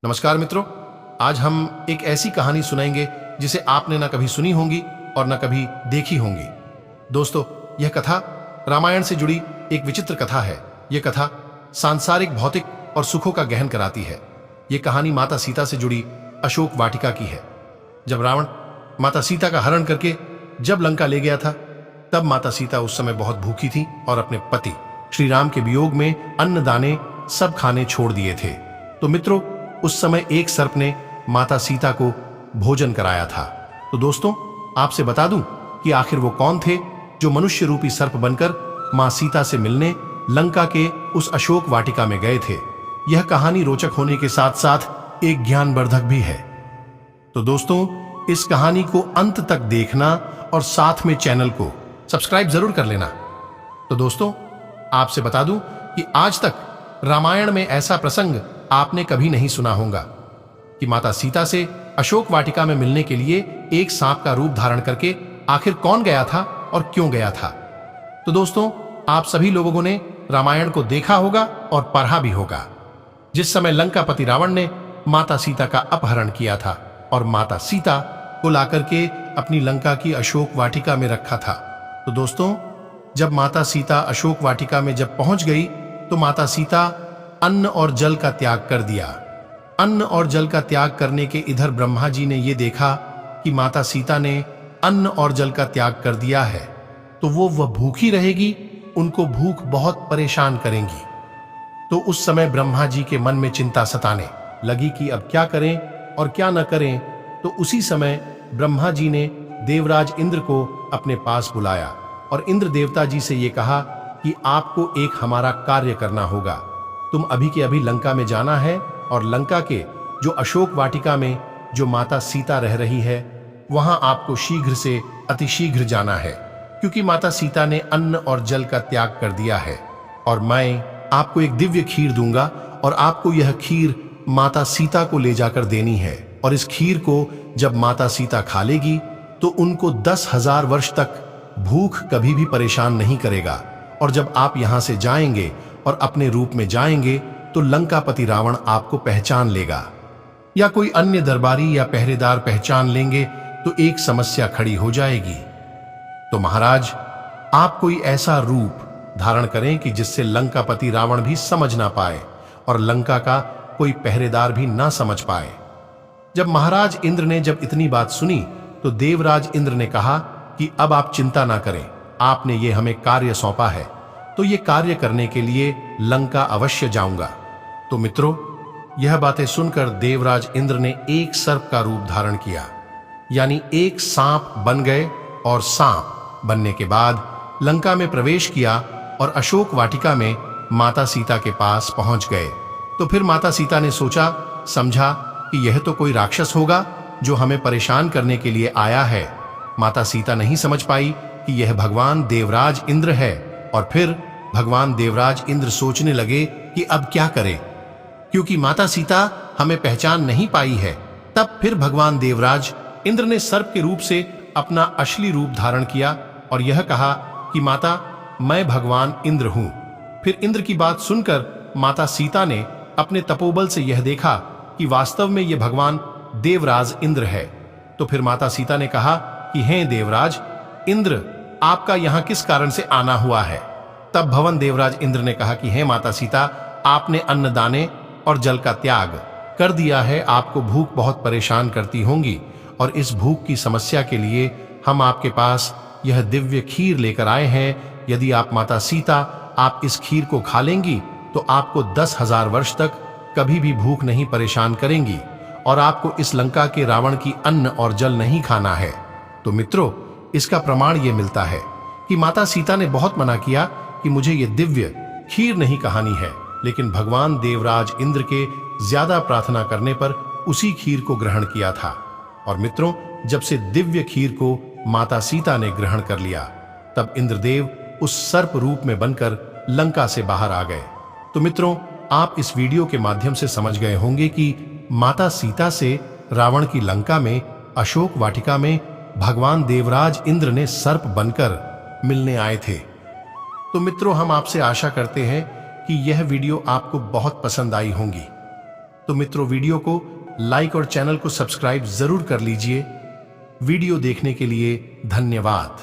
नमस्कार मित्रों, आज हम एक ऐसी कहानी सुनाएंगे जिसे आपने ना कभी सुनी होंगी और ना कभी देखी होंगी। दोस्तों, यह कथा रामायण से जुड़ी एक विचित्र कथा है। यह कथा सांसारिक, भौतिक और सुखों का गहन कराती है। यह कहानी माता सीता से जुड़ी अशोक वाटिका की है। जब रावण माता सीता का हरण करके जब लंका ले गया था, तब माता सीता उस समय बहुत भूखी थी और अपने पति श्री राम के वियोग में अन्न दाने सब खाने छोड़ दिए थे। तो मित्रों, उस समय एक सर्प ने माता सीता को भोजन कराया था। तो दोस्तों, आपसे बता दूं कि आखिर वो कौन थे जो मनुष्य रूपी सर्प बनकर मां सीता से मिलने लंका के उस अशोक वाटिका में गए थे। यह कहानी रोचक होने के साथ साथ एक ज्ञानवर्धक भी है। तो दोस्तों, इस कहानी को अंत तक देखना और साथ में चैनल को सब्सक्राइब जरूर कर लेना। तो दोस्तों, आपसे बता दूं कि आज तक रामायण में ऐसा प्रसंग आपने कभी नहीं सुना होगा कि माता सीता से अशोक वाटिका में मिलने के लिए एक सांप का रूप धारण करके आखिर कौन गया था और क्यों गया था। तो दोस्तों, आप सभी लोगों ने रामायण को देखा होगा और पढ़ा भी होगा। जिस समय लंकापति रावण ने माता सीता का अपहरण किया था और माता सीता को लाकर के अपनी लंका की अशोक वाटिका में रखा था। तो दोस्तों, जब माता सीता अशोक वाटिका में जब पहुंच गई तो माता सीता अन्न और जल का त्याग कर दिया। अन्न और जल का त्याग करने के इधर ब्रह्मा जी ने यह देखा कि माता सीता ने अन्न और जल का त्याग कर दिया है, तो वह भूखी रहेगी, उनको भूख बहुत परेशान करेंगी। तो उस समय ब्रह्मा जी के मन में चिंता सताने लगी कि अब क्या करें और क्या न करें। तो उसी समय ब्रह्मा जी ने देवराज इंद्र को अपने पास बुलाया और इंद्र देवता जी से ये कहा कि आपको एक हमारा कार्य करना होगा। तुम अभी के अभी लंका में जाना है और लंका के जो अशोक वाटिका में जो माता सीता रह रही है, वहां आपको शीघ्र से अतिशीघ्र जाना है, क्योंकि माता सीता ने अन्न और जल का त्याग कर दिया है। और मैं आपको एक दिव्य खीर दूंगा और आपको यह खीर माता सीता को ले जाकर देनी है। और इस खीर को जब माता सीता खा लेगी तो उनको 10,000 वर्ष तक भूख कभी भी परेशान नहीं करेगा। और जब आप यहां से जाएंगे और अपने रूप में जाएंगे तो लंकापति रावण आपको पहचान लेगा, या कोई अन्य दरबारी या पहरेदार पहचान लेंगे तो एक समस्या खड़ी हो जाएगी। तो महाराज, आप कोई ऐसा रूप धारण करें कि जिससे लंकापति रावण भी समझ ना पाए और लंका का कोई पहरेदार भी ना समझ पाए। जब महाराज इंद्र ने जब इतनी बात सुनी तो देवराज इंद्र ने कहा कि अब आप चिंता ना करें, आपने ये हमें कार्य सौंपा है तो ये कार्य करने के लिए लंका अवश्य जाऊंगा। तो मित्रों, यह बातें सुनकर देवराज इंद्र ने एक सर्प का रूप धारण किया, यानी एक सांप बन गए और सांप बनने के बाद लंका में प्रवेश किया और अशोक वाटिका में माता सीता के पास पहुंच गए। तो फिर माता सीता ने सोचा समझा कि यह तो कोई राक्षस होगा जो हमें परेशान करने के लिए आया है। माता सीता नहीं समझ पाई कि यह भगवान देवराज इंद्र है। और फिर भगवान देवराज इंद्र सोचने लगे कि अब क्या करें, क्योंकि माता सीता हमें पहचान नहीं पाई है। तब फिर भगवान देवराज इंद्र ने सर्प के रूप से अपना असली रूप धारण किया और यह कहा कि माता, मैं भगवान इंद्र हूं। फिर इंद्र की बात सुनकर माता सीता ने अपने तपोबल से यह देखा कि वास्तव में यह भगवान देवराज इंद्र है। तो फिर माता सीता ने कहा कि हे देवराज इंद्र, आपका यहां किस कारण से आना हुआ है। तब भवन देवराज इंद्र ने कहा कि हे माता सीता, आपने अन्न दाने और जल का त्याग कर दिया है, आपको भूख बहुत परेशान करती होंगी और इस भूख की समस्या के लिए हम आपके पास यह दिव्य खीर लेकर आए हैं। यदि आप माता सीता आप इस खीर को खा लेंगी तो आपको 10,000 वर्ष तक कभी भी भूख नहीं परेशान करेंगी और आपको इस लंका के रावण की अन्न और जल नहीं खाना है। तो मित्रों, इसका प्रमाण ये मिलता है कि माता सीता ने बहुत मना किया कि मुझे ये दिव्य खीर नहीं कहानी है, लेकिन भगवान देवराज इंद्र के ज्यादा प्रार्थना करने पर उसी खीर को ग्रहण किया था। और मित्रों, जब से दिव्य खीर को माता सीता ने ग्रहण कर लिया, तब इंद्रदेव उस सर्प रूप में बनकर लंका से बाहर आ गए। तो मित्रों, आप इस वीडियो के माध्यम से समझ गए होंगे कि माता सीता से रावण की लंका में अशोक वाटिका में भगवान देवराज इंद्र ने सर्प बनकर मिलने आए थे। तो मित्रों, हम आपसे आशा करते हैं कि यह वीडियो आपको बहुत पसंद आई होंगी। तो मित्रों, वीडियो को लाइक और चैनल को सब्सक्राइब जरूर कर लीजिए। वीडियो देखने के लिए धन्यवाद।